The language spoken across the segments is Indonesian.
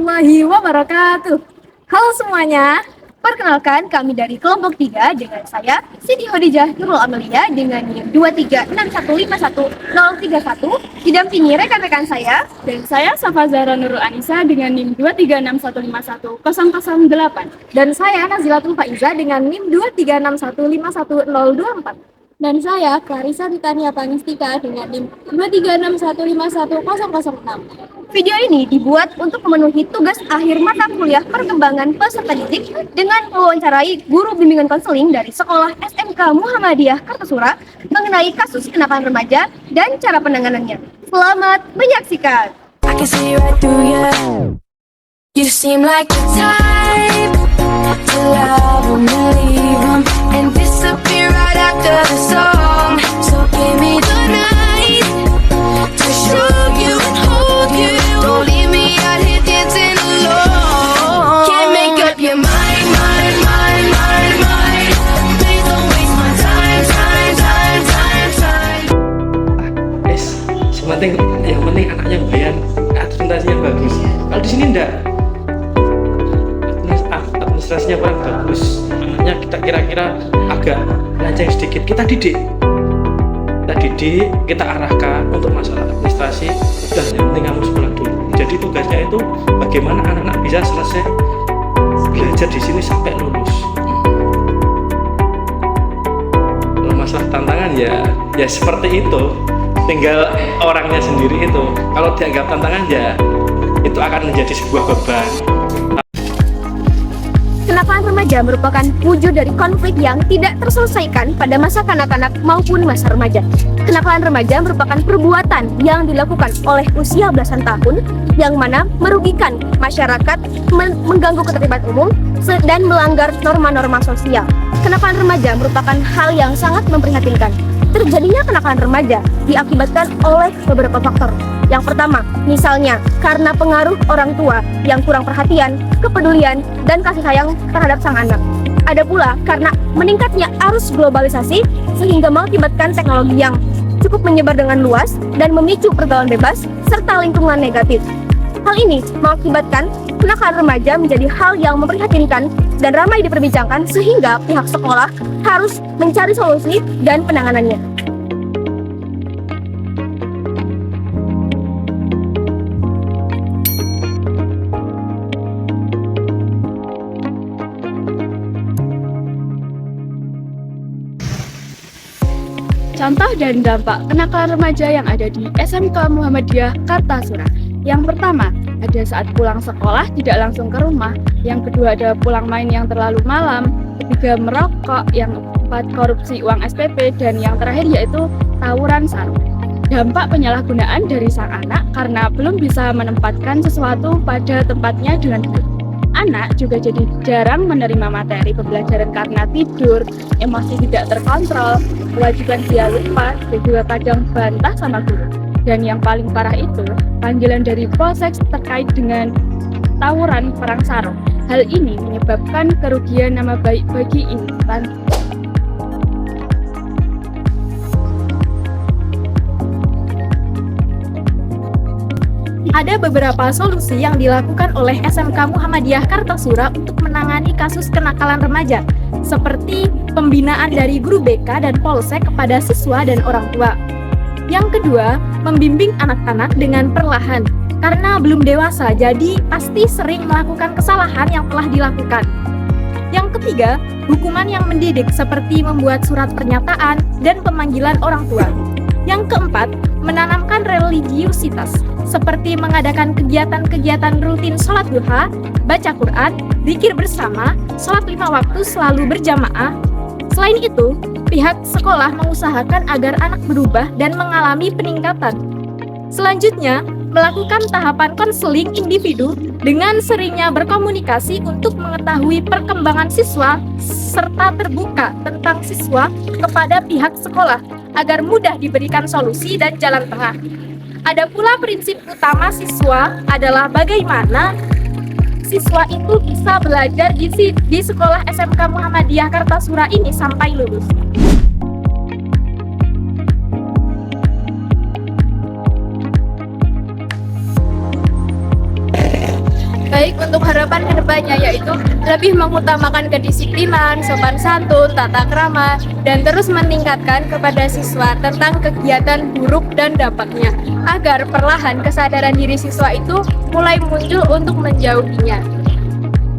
warahmatullahi wabarakatuh. Halo semuanya, perkenalkan kami dari kelompok 3 dengan saya Siti Khadijah Nurul Amelia dengan NIM 236151031 didampingi rekan-rekan saya Dan saya Safa Zahra Nurul Anissa dengan NIM 236151008. dan saya Nazilatul Faiza dengan NIM 236151024. Dan saya Clarissa Titania Pangestika dengan NIM 236151006. Video ini dibuat untuk memenuhi tugas akhir mata kuliah perkembangan peserta didik dengan mewawancarai guru bimbingan konseling dari Sekolah SMK Muhammadiyah Kartasura mengenai kasus kenakalan remaja dan cara penanganannya. Selamat menyaksikan. I can see right through you. You seem like the type to love 'em and leave 'em and disappear right after the song. So give me the night to show you and hold you. Don't leave me out here dancing alone. Can't make up your mind, mind, mind, mind, mind. Please don't waste my time, time, time, time, time. Yang penting anaknya bayar, administrasinya bagus. Kalau di sini enggak, administrasinya kurang bagus, anaknya kita kira-kira agak melenceng sedikit, kita didik, kita arahkan untuk masalah administrasi. Udah, yang penting kamu sekolah dulu. Jadi tugasnya itu bagaimana anak-anak bisa selesai belajar di sini sampai lulus. Kalau masalah tantangan ya seperti itu. Tinggal orangnya sendiri itu. Kalau dianggap tantangan ya itu akan menjadi sebuah beban. Kenakalan remaja merupakan wujud dari konflik yang tidak terselesaikan pada masa kanak-kanak maupun masa remaja. Kenakalan remaja merupakan perbuatan yang dilakukan oleh usia belasan tahun yang mana merugikan masyarakat, mengganggu ketertiban umum, dan melanggar norma-norma sosial. Kenakalan remaja merupakan hal yang sangat memprihatinkan. Terjadinya kenakalan remaja diakibatkan oleh beberapa faktor. Yang pertama, misalnya karena pengaruh orang tua yang kurang perhatian, kepedulian, dan kasih sayang terhadap sang anak. Ada pula karena meningkatnya arus globalisasi sehingga mengakibatkan teknologi yang cukup menyebar dengan luas dan memicu pergaulan bebas serta lingkungan negatif. Hal ini mengakibatkan kenakalan remaja menjadi hal yang memprihatinkan dan ramai diperbincangkan sehingga pihak sekolah harus mencari solusi dan penanganannya. Contoh dan dampak kenakalan remaja yang ada di SMK Muhammadiyah Kartasura. Yang pertama, ada saat pulang sekolah tidak langsung ke rumah. Yang kedua, ada pulang main yang terlalu malam. Ketiga, merokok. Yang keempat, korupsi uang SPP. Dan yang terakhir yaitu tawuran sarung. Dampak penyalahgunaan dari sang anak karena belum bisa menempatkan sesuatu pada tempatnya dengan baik. Anak juga jadi jarang menerima materi pembelajaran karena tidur, emosi tidak terkontrol, kewajiban dia lupa, dan juga kadang bantah sama guru. Dan yang paling parah itu, panggilan dari Polsek terkait dengan tawuran perang sarung. Hal ini menyebabkan kerugian nama baik bagi insan. Ada beberapa solusi yang dilakukan oleh SMK Muhammadiyah Kartasura untuk menangani kasus kenakalan remaja, seperti pembinaan dari guru BK dan Polsek kepada siswa dan orang tua. Yang kedua, membimbing anak-anak dengan perlahan, karena belum dewasa, jadi pasti sering melakukan kesalahan yang telah dilakukan. Yang ketiga, hukuman yang mendidik seperti membuat surat pernyataan dan pemanggilan orang tua. Yang keempat, menanamkan religiusitas, seperti mengadakan kegiatan-kegiatan rutin sholat duha, baca Quran, zikir bersama, sholat 5 waktu selalu berjamaah. Selain itu, pihak sekolah mengusahakan agar anak berubah dan mengalami peningkatan. Selanjutnya, melakukan tahapan konseling individu dengan seringnya berkomunikasi untuk mengetahui perkembangan siswa serta terbuka tentang siswa kepada pihak sekolah agar mudah diberikan solusi dan jalan tengah. Ada pula prinsip utama siswa adalah bagaimana siswa itu bisa belajar di sekolah SMK Muhammadiyah Kartasura ini sampai lulus. baik untuk harapan kedepannya, yaitu lebih mengutamakan kedisiplinan, sopan santun, tata krama, dan terus meningkatkan kepada siswa tentang kegiatan buruk dan dampaknya, agar perlahan kesadaran diri siswa itu mulai muncul untuk menjauhinya.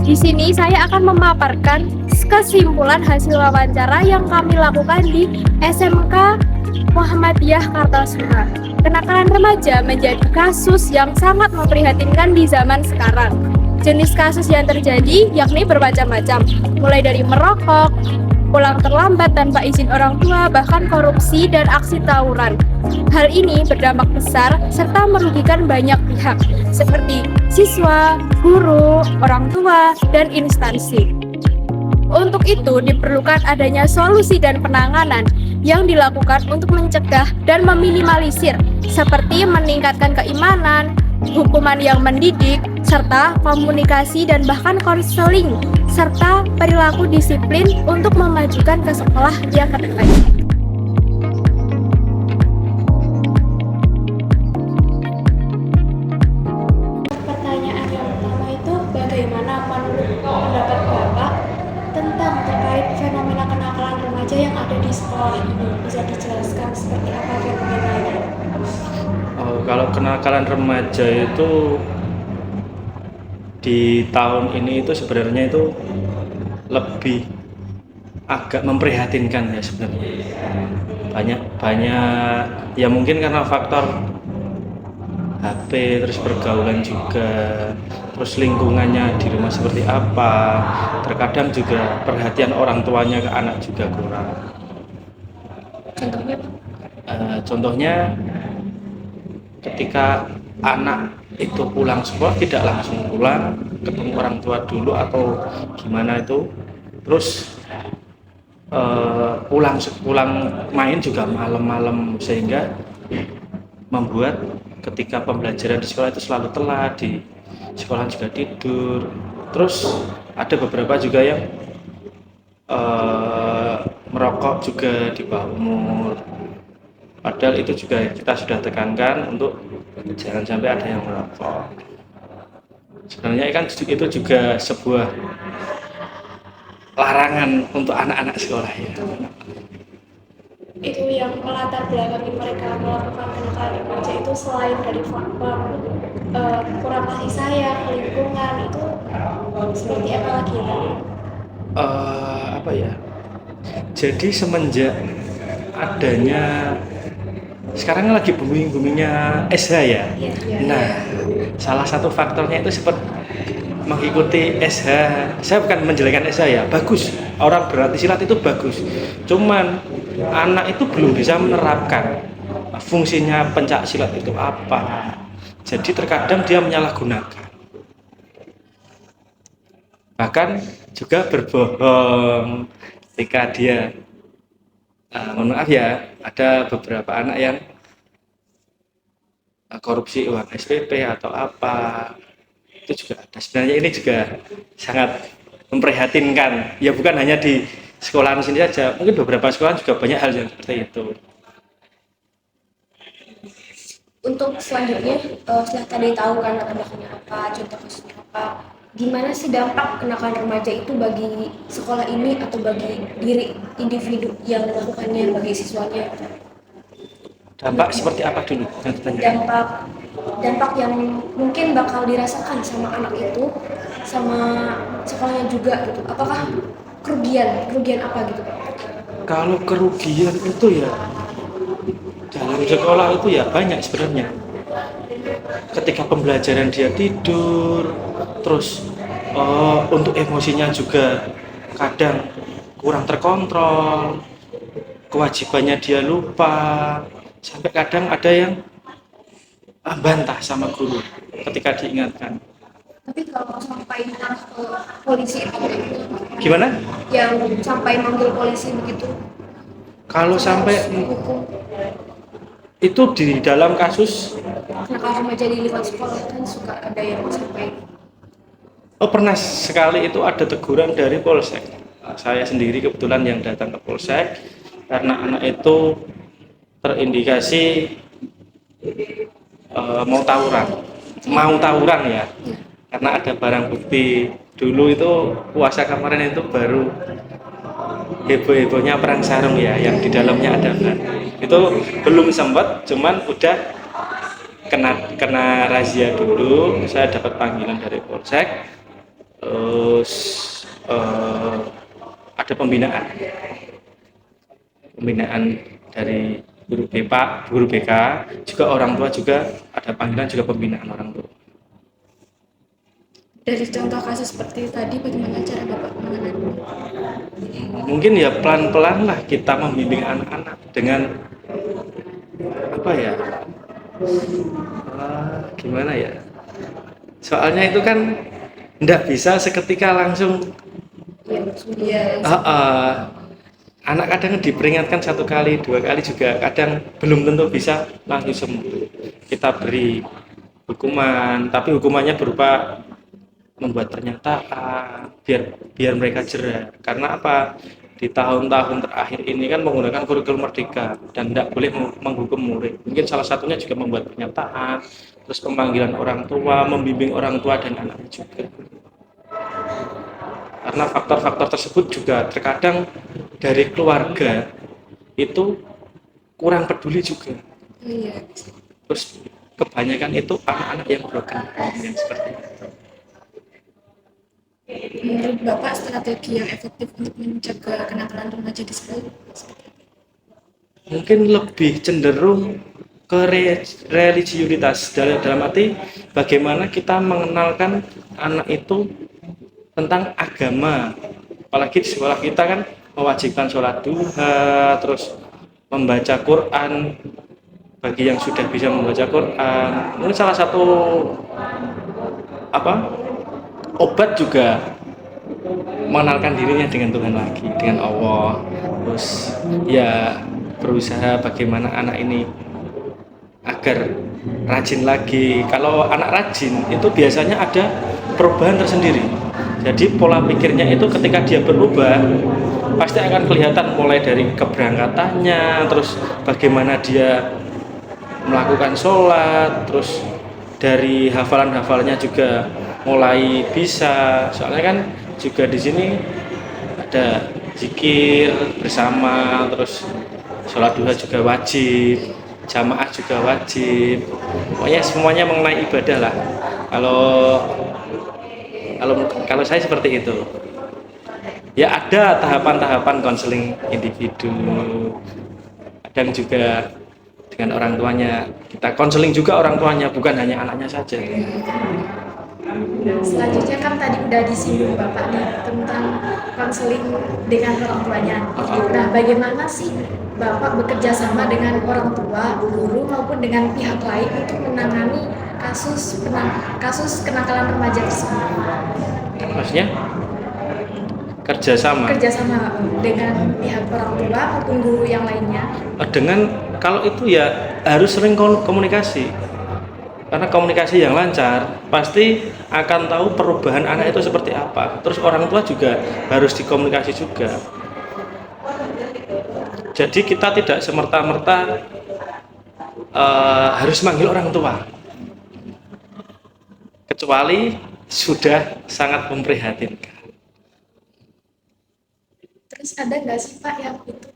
Di sini saya akan memaparkan kesimpulan hasil wawancara yang kami lakukan di SMK Muhammadiyah Kartasura. Kenakalan remaja menjadi kasus yang sangat memprihatinkan di zaman sekarang. Jenis kasus yang terjadi yakni bermacam-macam, mulai dari merokok, pulang terlambat tanpa izin orang tua, bahkan korupsi dan aksi tawuran. Hal ini berdampak besar serta merugikan banyak pihak, seperti siswa, guru, orang tua, dan instansi. Untuk itu diperlukan adanya solusi dan penanganan yang dilakukan untuk mencegah dan meminimalisir, seperti meningkatkan keimanan, hukuman yang mendidik, serta komunikasi dan bahkan konseling, serta perilaku disiplin untuk memajukan ke sekolah yang terbaik. Pertanyaan yang pertama itu, bagaimana menurut pendapat Bapak tentang terkait fenomena kenakalan remaja yang ada di sekolah ini? Bisa dijelaskan seperti apa fenomenanya? Kalau kenakalan remaja itu di tahun ini itu sebenarnya itu lebih agak memprihatinkan ya sebenarnya. Banyak ya, mungkin karena faktor HP, terus pergaulan juga, terus lingkungannya di rumah seperti apa, terkadang juga perhatian orang tuanya ke anak juga kurang. Contohnya? Contohnya ketika anak itu pulang sekolah tidak langsung pulang, ketemu orang tua dulu atau gimana itu, terus pulang main juga malam-malam, sehingga membuat ketika pembelajaran di sekolah itu selalu telat, di sekolah juga tidur. Terus ada beberapa juga yang merokok juga di bawah umur, padahal itu juga kita sudah tekankan untuk jangan sampai ada yang merokok. Sebenarnya kan itu juga sebuah larangan untuk anak-anak sekolah ya. Itu yang melatar belakangi mereka melakukan kenakalan remaja itu selain dari faktor kurang kasih sayang, lingkungan, itu seperti apa lagi ya? Apa ya? Jadi semenjak adanya sekarang lagi booming-boomingnya SH ya. Nah, salah satu faktornya itu seperti mengikuti SH. Saya bukan menjelekkan SH ya, bagus. Orang berlatih silat itu bagus. Cuman anak itu belum bisa menerapkan fungsinya pencak silat itu apa. Jadi terkadang dia menyalahgunakan. Bahkan juga berbohong ketika dia mohon maaf ya, ada beberapa anak yang korupsi uang SPP atau apa, itu juga ada. Sebenarnya ini juga sangat memprihatinkan ya, bukan hanya di sekolahan sini saja, mungkin beberapa sekolah juga banyak hal yang seperti itu. Untuk selanjutnya, setelah tadi tahu kan latar belakangnya apa, contoh kasusnya apa, gimana sih dampak kenakalan remaja itu bagi sekolah ini atau bagi diri individu yang melakukannya, bagi siswanya? Dampak seperti apa dulu? Dampak yang mungkin bakal dirasakan sama anak itu, sama sekolahnya juga gitu. Apakah kerugian apa gitu Pak? Kalau kerugian itu ya dalam sekolah itu ya banyak sebenarnya. Ketika pembelajaran dia tidur, terus untuk emosinya juga kadang kurang terkontrol, kewajibannya dia lupa, sampai kadang ada yang bantah sama guru ketika diingatkan. Tapi kalau sampai marah ke polisi itu Gimana? yang sampai manggil polisi begitu, Kalau sampai hukum itu di dalam kasus kenakalan remaja di lingkungan sekolah kan suka ada yang sampai pernah sekali itu ada teguran dari Polsek. Saya sendiri kebetulan yang datang ke Polsek karena anak itu terindikasi mau tawuran ya. karena ada barang bukti. Dulu itu puasa kemarin itu baru heboh-hebohnya perang sarung ya, yang di dalamnya ada ban. Itu belum sempat, cuman udah kena razia dulu. Saya dapat panggilan dari polsek, terus ada pembinaan dari guru BK, juga orang tua juga ada panggilan, juga pembinaan orang tua. Dari contoh kasus seperti tadi, bagaimana cara Bapak menangani? Mungkin ya pelan-pelan lah kita membimbing anak-anak dengan apa ya, gimana ya, soalnya itu kan nggak bisa seketika langsung. Ya, Anak kadang diperingatkan 1 kali 2 kali juga kadang belum tentu bisa langsung sembuh. Kita beri hukuman, tapi hukumannya berupa membuat pernyataan biar mereka jerah. Karena apa, di tahun-tahun terakhir ini kan menggunakan kurikulum merdeka dan tidak boleh menghukum murid. Mungkin salah satunya juga membuat pernyataan, terus pemanggilan orang tua, membimbing orang tua dan anaknya juga. Karena faktor-faktor tersebut juga terkadang dari keluarga itu kurang peduli juga. iya. Terus kebanyakan itu anak-anak yang broken home yang seperti itu. Menurut Bapak, strategi yang efektif untuk mencegah kenakalan remaja di sekolah seperti apa? Mungkin lebih cenderung ke religiusitas, dalam arti bagaimana kita mengenalkan anak itu tentang agama. Apalagi di sekolah kita kan mewajibkan sholat duha, terus membaca Quran bagi yang sudah bisa membaca Quran. Ini salah satu obat juga mengenalkan dirinya dengan Tuhan lagi, dengan Allah. Terus ya berusaha bagaimana anak ini agar rajin lagi. Kalau anak rajin itu biasanya ada perubahan tersendiri. Jadi pola pikirnya itu ketika dia berubah pasti akan kelihatan, mulai dari keberangkatannya, terus bagaimana dia melakukan sholat, terus dari hafalan-hafalnya juga mulai bisa. Soalnya kan juga di sini ada zikir bersama, terus sholat duha juga wajib, jamaah juga wajib. Pokoknya semuanya mengenai ibadah lah. Kalau saya seperti itu. Ya ada tahapan-tahapan konseling individu. Kadang juga dengan orang tuanya. Kita konseling juga orang tuanya, bukan hanya anaknya saja. Selanjutnya kan tadi udah disinggung Bapak nih tentang konseling dengan orang tuanya. Nah, bagaimana sih Bapak bekerja sama dengan orang tua, guru maupun dengan pihak lain untuk menangani kasus kenakalan remaja tersebut? Maksudnya kerjasama dengan pihak orang tua maupun guru yang lainnya. Kalau itu ya harus sering komunikasi. Karena komunikasi yang lancar pasti akan tahu perubahan anak itu seperti apa. Terus orang tua juga harus dikomunikasi juga. Jadi kita tidak semerta-merta harus manggil orang tua, kecuali sudah sangat memprihatinkan. Terus ada nggak sih Pak yang itu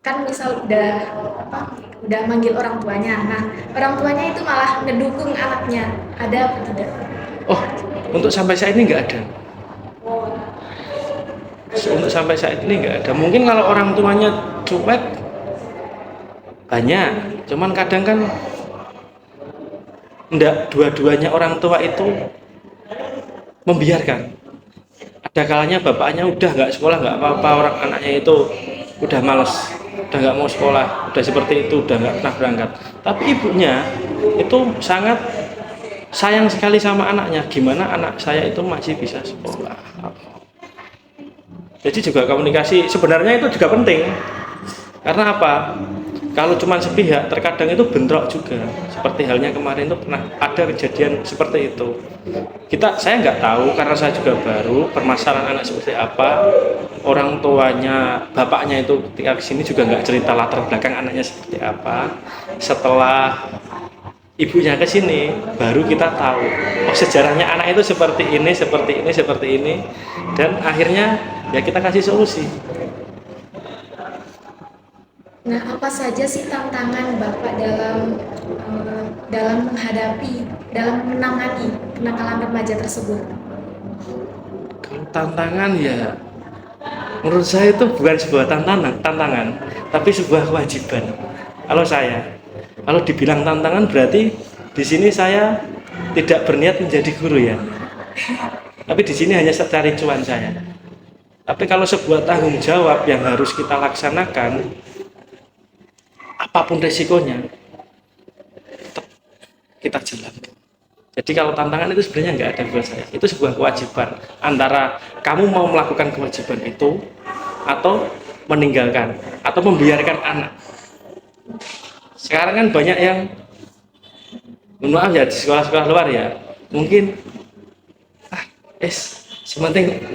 kan misal udah manggil orang tuanya, nah orang tuanya itu malah ngedukung anaknya, ada apa tidak? Oh, untuk sampai saat ini nggak ada. Untuk sampai saat ini nggak ada. Mungkin kalau orang tuanya cuek banyak, cuman kadang kan enggak dua-duanya orang tua itu membiarkan. Ada kalanya bapaknya udah nggak sekolah nggak apa-apa, orang anaknya itu udah males, udah nggak mau sekolah, udah seperti itu, udah nggak pernah berangkat. Tapi ibunya itu sangat sayang sekali sama anaknya. Gimana anak saya itu masih bisa sekolah? Jadi juga komunikasi sebenarnya itu juga penting. Karena apa? Kalau cuma sepihak, terkadang itu bentrok juga. Seperti halnya kemarin itu pernah ada kejadian seperti itu. Saya nggak tahu karena saya juga baru, permasalahan anak seperti apa. Orang tuanya, bapaknya itu ketika kesini juga nggak cerita latar belakang anaknya seperti apa. Setelah ibunya ke sini, baru kita tahu oh sejarahnya anak itu seperti ini, seperti ini, seperti ini, dan akhirnya ya kita kasih solusi. Nah, apa saja sih tantangan Bapak dalam menangani kenakalan remaja tersebut? Kalau tantangan ya menurut saya itu bukan sebuah tantangan, tapi sebuah kewajiban. Kalau dibilang tantangan berarti di sini saya tidak berniat menjadi guru ya. Tapi di sini hanya cari cuan saya. Tapi kalau sebuah tanggung jawab yang harus kita laksanakan, apapun resikonya, tetap kita jalankan. Jadi kalau tantangan itu sebenarnya nggak ada buat saya. Itu sebuah kewajiban. Antara kamu mau melakukan kewajiban itu, atau meninggalkan, atau membiarkan anak. Sekarang kan banyak yang, maaf ya, di sekolah-sekolah luar ya, mungkin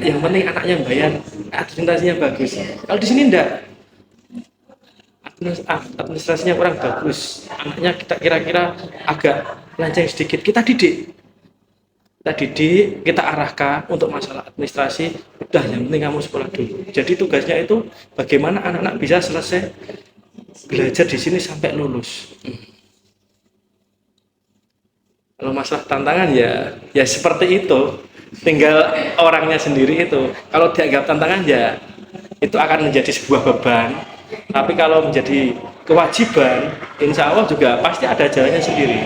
yang penting anaknya bayar, administrasinya bagus. Kalau di sini enggak, administrasinya kurang bagus, anaknya kita kira-kira agak lancang sedikit, kita didik, kita arahkan untuk masalah administrasi. Udah, yang penting kamu sekolah dulu. Jadi tugasnya itu bagaimana anak-anak bisa selesai belajar di sini sampai lulus. Kalau masalah tantangan ya seperti itu, tinggal orangnya sendiri itu. Kalau dianggap tantangan ya itu akan menjadi sebuah beban. Tapi kalau menjadi kewajiban, insya Allah juga pasti ada jalannya sendiri.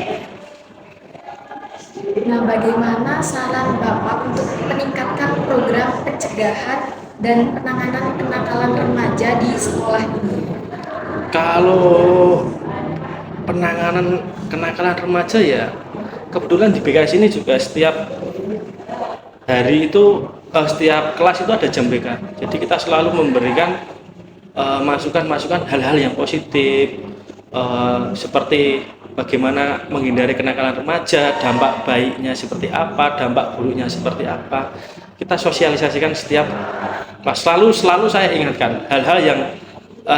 Nah, bagaimana saran Bapak untuk meningkatkan program pencegahan dan penanganan kenakalan remaja di sekolah ini? Kalau penanganan kenakalan remaja ya, kebetulan di BKS ini juga setiap hari itu, setiap kelas itu ada jam BK. Jadi kita selalu memberikan masukan-masukan hal-hal yang positif, seperti bagaimana menghindari kenakalan remaja, dampak baiknya seperti apa, dampak buruknya seperti apa. Kita sosialisasikan setiap kelas. Selalu saya ingatkan hal-hal yang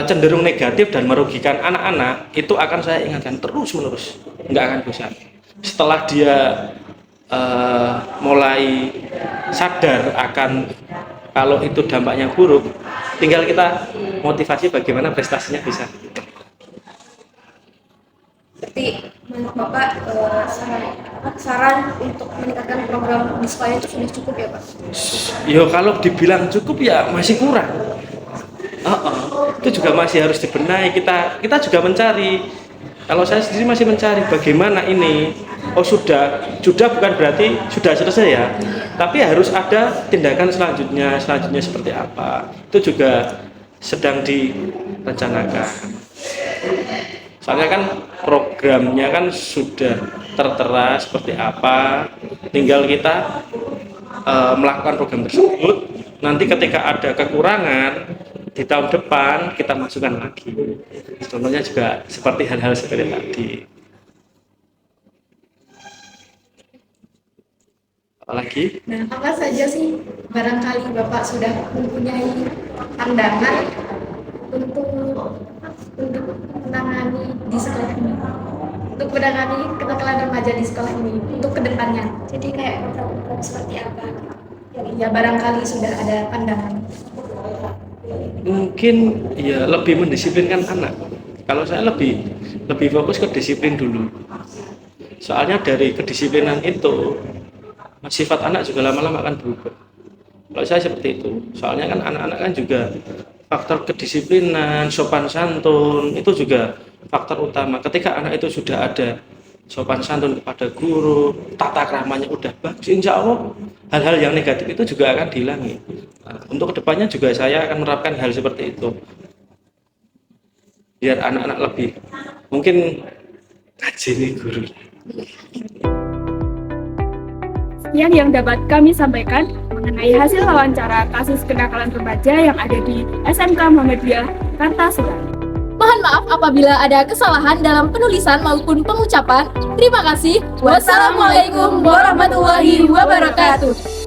cenderung negatif dan merugikan anak-anak, itu akan saya ingatkan terus-menerus, nggak akan bosan. Setelah dia mulai sadar akan kalau itu dampaknya buruk, tinggal kita motivasi bagaimana prestasinya bisa. Berarti menurut Bapak saran untuk meningkatkan program di sekolah itu sudah cukup ya Pak? Yo, kalau dibilang cukup ya masih kurang. Itu juga masih harus dibenahi. Kita juga mencari. Kalau saya sendiri masih mencari bagaimana ini. Oh sudah bukan berarti sudah selesai ya. Tapi harus ada tindakan selanjutnya seperti apa. Itu juga sedang direncanakan. Soalnya kan programnya kan sudah tertera seperti apa. Tinggal kita melakukan program tersebut. Nanti ketika ada kekurangan di tahun depan kita masukkan lagi. Contohnya juga seperti hal-hal seperti tadi. Apalagi? Nah, apa saja sih barangkali Bapak sudah mempunyai pandangan untuk menangani di sekolah ini, untuk menangani kenakalan remaja di sekolah ini untuk kedepannya? Jadi kayak program seperti apa? Ya barangkali sudah ada pandangan. Mungkin ya lebih mendisiplinkan anak. Kalau saya lebih fokus ke disiplin dulu. Soalnya dari kedisiplinan itu sifat anak juga lama-lama akan berubah. Kalau saya seperti itu. Soalnya kan anak-anak kan juga faktor kedisiplinan, sopan santun itu juga faktor utama. Ketika anak itu sudah ada sopan santun kepada guru, tata keramanya udah bagus, insya Allah hal-hal yang negatif itu juga akan dihilangi. Nah, untuk kedepannya juga saya akan menerapkan hal seperti itu biar anak-anak lebih mungkin ngajeni guru. Sekian yang dapat kami sampaikan mengenai hasil wawancara kasus kenakalan remaja yang ada di SMK Muhammadiyah Kartasura. Mohon maaf apabila ada kesalahan dalam penulisan maupun pengucapan. Terima kasih. Wassalamualaikum warahmatullahi wabarakatuh.